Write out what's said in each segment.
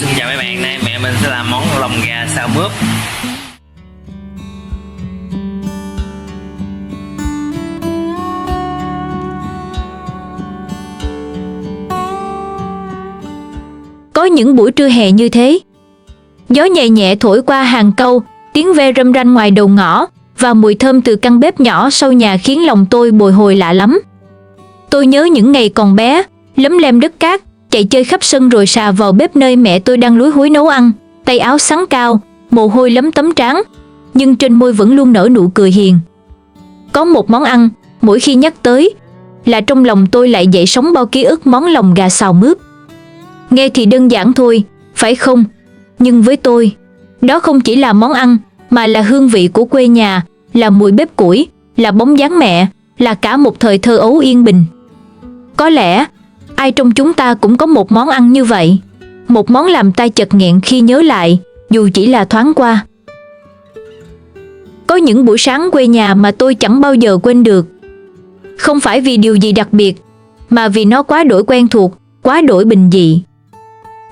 Xin chào mấy bạn, nay mẹ mình sẽ làm món lòng gà xào mướp. Có những buổi trưa hè như thế, gió nhẹ nhẹ thổi qua hàng câu, tiếng ve râm ran ngoài đầu ngõ và mùi thơm từ căn bếp nhỏ sau nhà khiến lòng tôi bồi hồi lạ lắm. Tôi nhớ những ngày còn bé, lấm lem đất cát, chạy chơi khắp sân rồi xà vào bếp nơi mẹ tôi đang lúi húi nấu ăn, tay áo xắn cao, mồ hôi lấm tấm trán, nhưng trên môi vẫn luôn nở nụ cười hiền. Có một món ăn, mỗi khi nhắc tới là trong lòng tôi lại dậy sóng bao ký ức món lòng gà xào mướp. Nghe thì đơn giản thôi, phải không? Nhưng với tôi, đó không chỉ là món ăn, mà là hương vị của quê nhà, là mùi bếp củi, là bóng dáng mẹ, là cả một thời thơ ấu yên bình. Có lẽ, ai trong chúng ta cũng có một món ăn như vậy, một món làm ta chợt nghẹn khi nhớ lại, dù chỉ là thoáng qua. Có những buổi sáng quê nhà mà tôi chẳng bao giờ quên được. Không phải vì điều gì đặc biệt, mà vì nó quá đổi quen thuộc, quá đổi bình dị.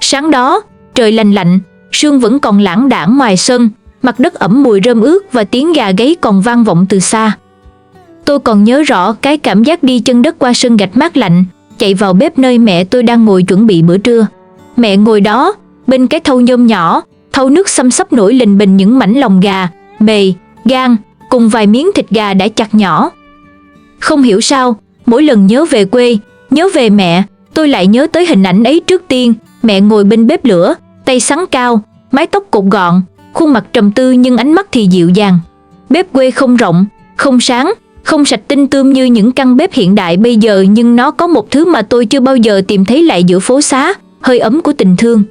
Sáng đó, trời lành lạnh, sương vẫn còn lãng đãng ngoài sân, mặt đất ẩm mùi rơm ướt và tiếng gà gáy còn vang vọng từ xa. Tôi còn nhớ rõ cái cảm giác đi chân đất qua sân gạch mát lạnh, chạy vào bếp nơi mẹ tôi đang ngồi chuẩn bị bữa trưa. Mẹ ngồi đó, bên cái thau nhôm nhỏ, thau nước xăm xắp nổi lình bình những mảnh lòng gà, mề, gan, cùng vài miếng thịt gà đã chặt nhỏ. Không hiểu sao, mỗi lần nhớ về quê, nhớ về mẹ, tôi lại nhớ tới hình ảnh ấy trước tiên. Mẹ ngồi bên bếp lửa, tay xắn cao, mái tóc cột gọn, khuôn mặt trầm tư nhưng ánh mắt thì dịu dàng. Bếp quê không rộng, không sáng, không sạch tinh tươm như những căn bếp hiện đại bây giờ, nhưng nó có một thứ mà tôi chưa bao giờ tìm thấy lại giữa phố xá, hơi ấm của tình thương.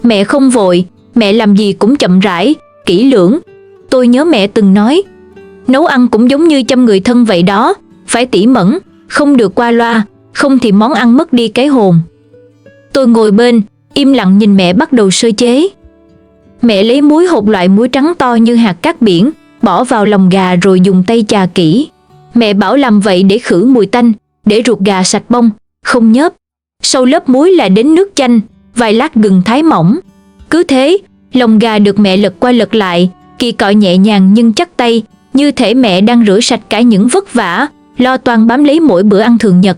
Mẹ không vội, mẹ làm gì cũng chậm rãi, kỹ lưỡng. Tôi nhớ mẹ từng nói, nấu ăn cũng giống như chăm người thân vậy đó, phải tỉ mẩn, không được qua loa, không thì món ăn mất đi cái hồn. Tôi ngồi bên, im lặng nhìn mẹ bắt đầu sơ chế. Mẹ lấy muối hột loại muối trắng to như hạt cát biển, bỏ vào lòng gà rồi dùng tay chà kỹ. Mẹ bảo làm vậy để khử mùi tanh, để ruột gà sạch bông, không nhớp. Sau lớp muối là đến nước chanh, vài lát gừng thái mỏng. Cứ thế, lòng gà được mẹ lật qua lật lại, kỳ cọ nhẹ nhàng nhưng chắc tay, như thể mẹ đang rửa sạch cả những vất vả, lo toan bám lấy mỗi bữa ăn thường nhật.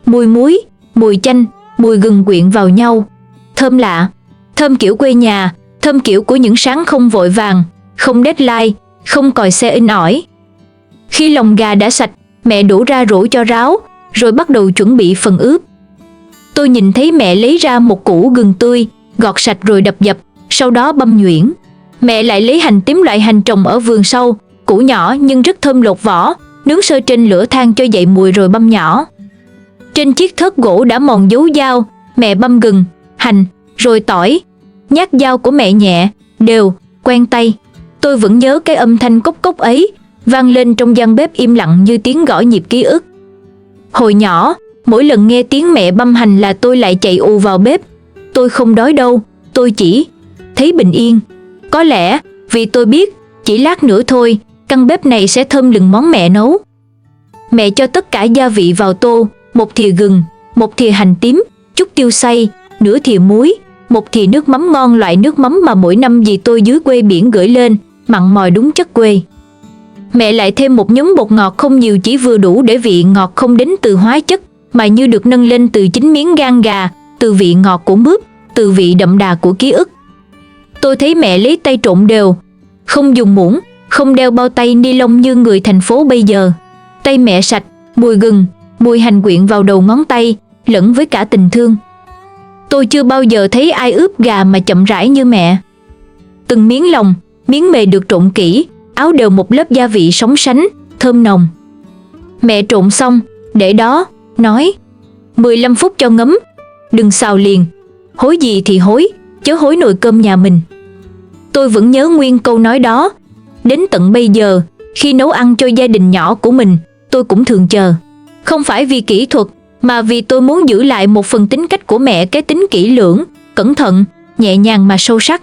Mùi muối, mùi chanh, mùi gừng quyện vào nhau, thơm lạ, thơm kiểu quê nhà, thơm kiểu của những sáng không vội vàng, không deadline, không còi xe in ỏi. Khi lòng gà đã sạch, mẹ đổ ra rổ cho ráo, rồi bắt đầu chuẩn bị phần ướp. Tôi nhìn thấy mẹ lấy ra một củ gừng tươi, gọt sạch rồi đập dập, sau đó băm nhuyễn. Mẹ lại lấy hành tím loại hành trồng ở vườn sau, củ nhỏ nhưng rất thơm lột vỏ, nướng sơ trên lửa than cho dậy mùi rồi băm nhỏ. Trên chiếc thớt gỗ đã mòn dấu dao, mẹ băm gừng, hành, rồi tỏi. Nhát dao của mẹ nhẹ, đều, quen tay. Tôi vẫn nhớ cái âm thanh cốc cốc ấy, vang lên trong gian bếp im lặng như tiếng gõ nhịp ký ức. Hồi nhỏ, mỗi lần nghe tiếng mẹ băm hành là tôi lại chạy ù vào bếp. Tôi không đói đâu, tôi chỉ thấy bình yên. Có lẽ vì tôi biết, chỉ lát nữa thôi, căn bếp này sẽ thơm lừng món mẹ nấu. Mẹ cho tất cả gia vị vào tô, một thìa gừng, một thìa hành tím, chút tiêu xay, nửa thìa muối, một thìa nước mắm ngon loại nước mắm mà mỗi năm dì tôi dưới quê biển gửi lên, mặn mòi đúng chất quê. Mẹ lại thêm một nhúm bột ngọt không nhiều, chỉ vừa đủ để vị ngọt không đến từ hóa chất, mà như được nâng lên từ chính miếng gan gà, từ vị ngọt của mướp, từ vị đậm đà của ký ức. Tôi thấy mẹ lấy tay trộn đều, không dùng muỗng, không đeo bao tay ni lông như người thành phố bây giờ. Tay mẹ sạch, mùi gừng, mùi hành quyện vào đầu ngón tay, lẫn với cả tình thương. Tôi chưa bao giờ thấy ai ướp gà mà chậm rãi như mẹ. Từng miếng lòng, miếng mề được trộn kỹ, áo đều một lớp gia vị sóng sánh, thơm nồng. Mẹ trộn xong, để đó, nói 15 phút cho ngấm, đừng xào liền, hối gì thì hối, chớ hối nồi cơm nhà mình. Tôi vẫn nhớ nguyên câu nói đó. Đến tận bây giờ, khi nấu ăn cho gia đình nhỏ của mình, tôi cũng thường chờ. Không phải vì kỹ thuật, mà vì tôi muốn giữ lại một phần tính cách của mẹ, cái tính kỹ lưỡng, cẩn thận, nhẹ nhàng mà sâu sắc.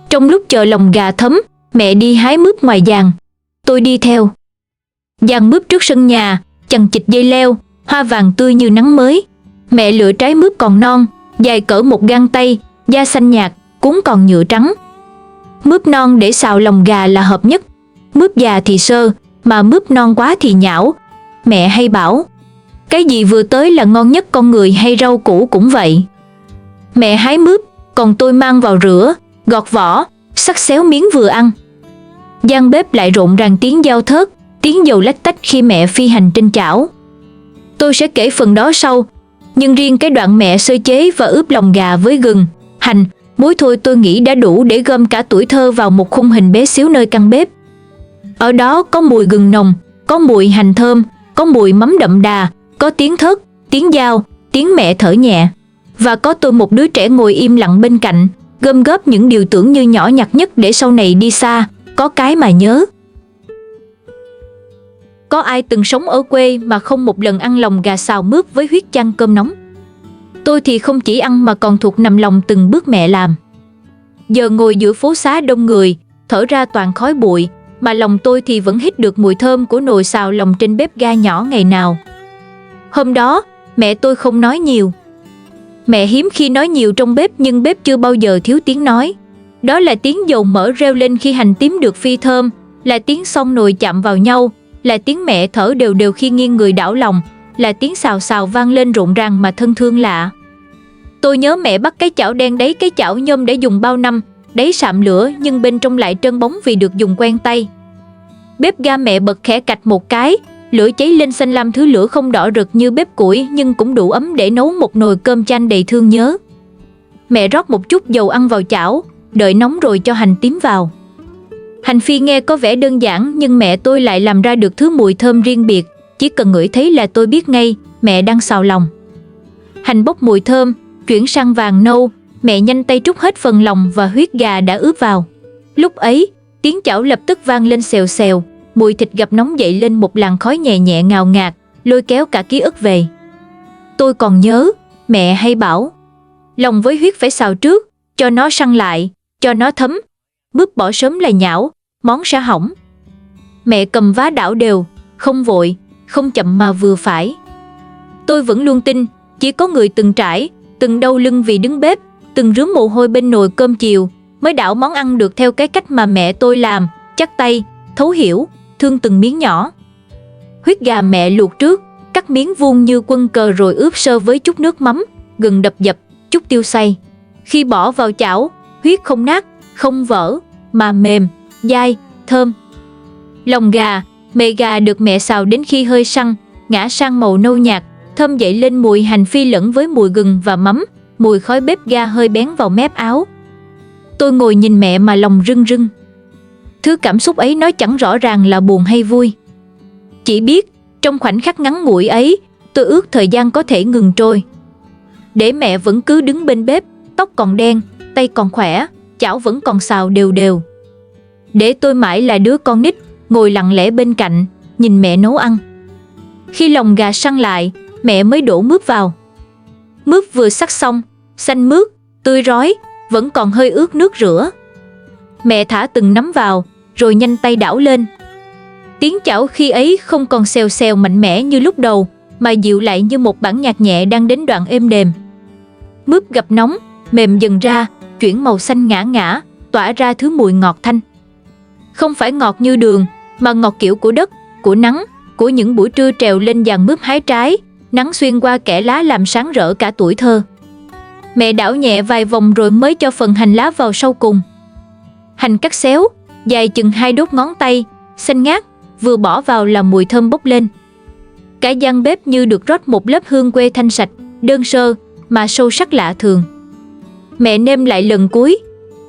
Trong lúc chờ lòng gà thấm, mẹ đi hái mướp ngoài giàn. Tôi đi theo. Giàn mướp trước sân nhà, chằng chịt dây leo, hoa vàng tươi như nắng mới. Mẹ lựa trái mướp còn non, dài cỡ một gang tay, da xanh nhạt, cuống còn nhựa trắng. Mướp non để xào lòng gà là hợp nhất. Mướp già thì sơ, mà mướp non quá thì nhão. Mẹ hay bảo, cái gì vừa tới là ngon nhất, con người hay rau củ cũng vậy. Mẹ hái mướp, còn tôi mang vào rửa, gọt vỏ, xắt xéo miếng vừa ăn. Gian bếp lại rộn ràng tiếng dao thớt, tiếng dầu lách tách khi mẹ phi hành trên chảo. Tôi sẽ kể phần đó sau, nhưng riêng cái đoạn mẹ sơ chế và ướp lòng gà với gừng, hành, muối thôi tôi nghĩ đã đủ để gom cả tuổi thơ vào một khung hình bé xíu nơi căn bếp. Ở đó có mùi gừng nồng, có mùi hành thơm, có mùi mắm đậm đà, có tiếng thớt, tiếng dao, tiếng mẹ thở nhẹ. Và có tôi một đứa trẻ ngồi im lặng bên cạnh, gom góp những điều tưởng như nhỏ nhặt nhất để sau này đi xa, có cái mà nhớ. Có ai từng sống ở quê mà không một lần ăn lòng gà xào mướp với huyết chan cơm nóng? Tôi thì không chỉ ăn mà còn thuộc nằm lòng từng bước mẹ làm. Giờ ngồi giữa phố xá đông người, thở ra toàn khói bụi, mà lòng tôi thì vẫn hít được mùi thơm của nồi xào lòng trên bếp ga nhỏ ngày nào. Hôm đó, mẹ tôi không nói nhiều. Mẹ hiếm khi nói nhiều trong bếp, nhưng bếp chưa bao giờ thiếu tiếng nói. Đó là tiếng dầu mỡ reo lên khi hành tím được phi thơm, là tiếng xông nồi chạm vào nhau, là tiếng mẹ thở đều đều khi nghiêng người đảo lòng, là tiếng xào xào vang lên rộn ràng mà thân thương lạ. Tôi nhớ mẹ bắt cái chảo đen đấy, cái chảo nhôm để dùng bao năm, đấy sạm lửa nhưng bên trong lại trơn bóng vì được dùng quen tay. Bếp ga mẹ bật khẽ cạch một cái, lửa cháy lên xanh lam, thứ lửa không đỏ rực như bếp củi nhưng cũng đủ ấm để nấu một nồi cơm chanh đầy thương nhớ. Mẹ rót một chút dầu ăn vào chảo, đợi nóng rồi cho hành tím vào. Hành phi nghe có vẻ đơn giản nhưng mẹ tôi lại làm ra được thứ mùi thơm riêng biệt, chỉ cần ngửi thấy là tôi biết ngay mẹ đang xào lòng. Hành bốc mùi thơm, chuyển sang vàng nâu, mẹ nhanh tay trút hết phần lòng và huyết gà đã ướp vào. Lúc ấy, tiếng chảo lập tức vang lên xèo xèo, mùi thịt gặp nóng dậy lên một làn khói nhẹ nhẹ ngào ngạt, lôi kéo cả ký ức về. Tôi còn nhớ, mẹ hay bảo, lòng với huyết phải xào trước, cho nó săn lại, cho nó thấm. Mướp bỏ sớm là nhão, món sẽ hỏng. Mẹ cầm vá đảo đều, không vội, không chậm mà vừa phải. Tôi vẫn luôn tin, chỉ có người từng trải, từng đau lưng vì đứng bếp, từng rướm mồ hôi bên nồi cơm chiều, mới đảo món ăn được theo cái cách mà mẹ tôi làm, chắc tay, thấu hiểu, thương từng miếng nhỏ. Huyết gà mẹ luộc trước, cắt miếng vuông như quân cờ rồi ướp sơ với chút nước mắm, gừng đập dập, chút tiêu xay. Khi bỏ vào chảo, huyết không nát, không vỡ, mà mềm, dai, thơm. Lòng gà, mề gà được mẹ xào đến khi hơi săn, ngã sang màu nâu nhạt, thơm dậy lên mùi hành phi lẫn với mùi gừng và mắm, mùi khói bếp ga hơi bén vào mép áo. Tôi ngồi nhìn mẹ mà lòng rưng rưng. Thứ cảm xúc ấy nói chẳng rõ ràng là buồn hay vui. Chỉ biết, trong khoảnh khắc ngắn ngủi ấy, tôi ước thời gian có thể ngừng trôi. Để mẹ vẫn cứ đứng bên bếp, tóc còn đen, tay còn khỏe, chảo vẫn còn xào đều đều. Để tôi mãi là đứa con nít, ngồi lặng lẽ bên cạnh, nhìn mẹ nấu ăn. Khi lòng gà săn lại, mẹ mới đổ mướp vào. Mướp vừa sắc xong, xanh mướt, tươi rói, vẫn còn hơi ướt nước rửa. Mẹ thả từng nắm vào, rồi nhanh tay đảo lên. Tiếng chảo khi ấy không còn xèo xèo mạnh mẽ như lúc đầu, mà dịu lại như một bản nhạc nhẹ đang đến đoạn êm đềm. Mướp gặp nóng, mềm dần ra, chuyển màu xanh ngã ngã, tỏa ra thứ mùi ngọt thanh. Không phải ngọt như đường, mà ngọt kiểu của đất, của nắng, của những buổi trưa trèo lên giàn mướp hái trái, nắng xuyên qua kẽ lá làm sáng rỡ cả tuổi thơ. Mẹ đảo nhẹ vài vòng rồi mới cho phần hành lá vào sau cùng. Hành cắt xéo, dài chừng 2 đốt ngón tay, xanh ngát, vừa bỏ vào là mùi thơm bốc lên. Cả gian bếp như được rót một lớp hương quê thanh sạch, đơn sơ, mà sâu sắc lạ thường. Mẹ nêm lại lần cuối,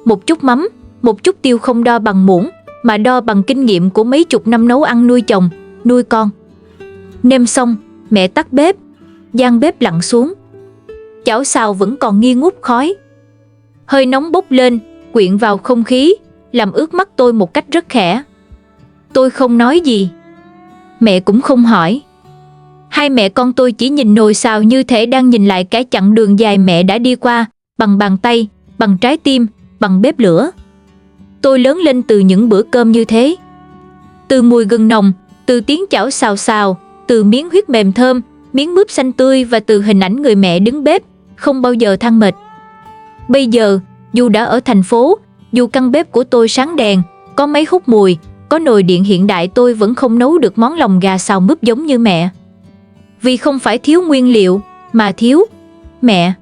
một chút mắm, một chút tiêu không đo bằng muỗng, mà đo bằng kinh nghiệm của mấy chục năm nấu ăn nuôi chồng, nuôi con. Nêm xong, mẹ tắt bếp, gian bếp lặng xuống. Chảo xào vẫn còn nghi ngút khói. Hơi nóng bốc lên, quyện vào không khí, làm ướt mắt tôi một cách rất khẽ. Tôi không nói gì. Mẹ cũng không hỏi. Hai mẹ con tôi chỉ nhìn nồi xào như thể đang nhìn lại cả chặng đường dài mẹ đã đi qua, bằng bàn tay, bằng trái tim, bằng bếp lửa. Tôi lớn lên từ những bữa cơm như thế. Từ mùi gừng nồng, từ tiếng chảo xào xào, từ miếng huyết mềm thơm, miếng mướp xanh tươi và từ hình ảnh người mẹ đứng bếp, không bao giờ than mệt. Bây giờ, dù đã ở thành phố, dù căn bếp của tôi sáng đèn, có máy hút mùi, có nồi điện hiện đại, tôi vẫn không nấu được món lòng gà xào mướp giống như mẹ. Vì không phải thiếu nguyên liệu, mà thiếu mẹ.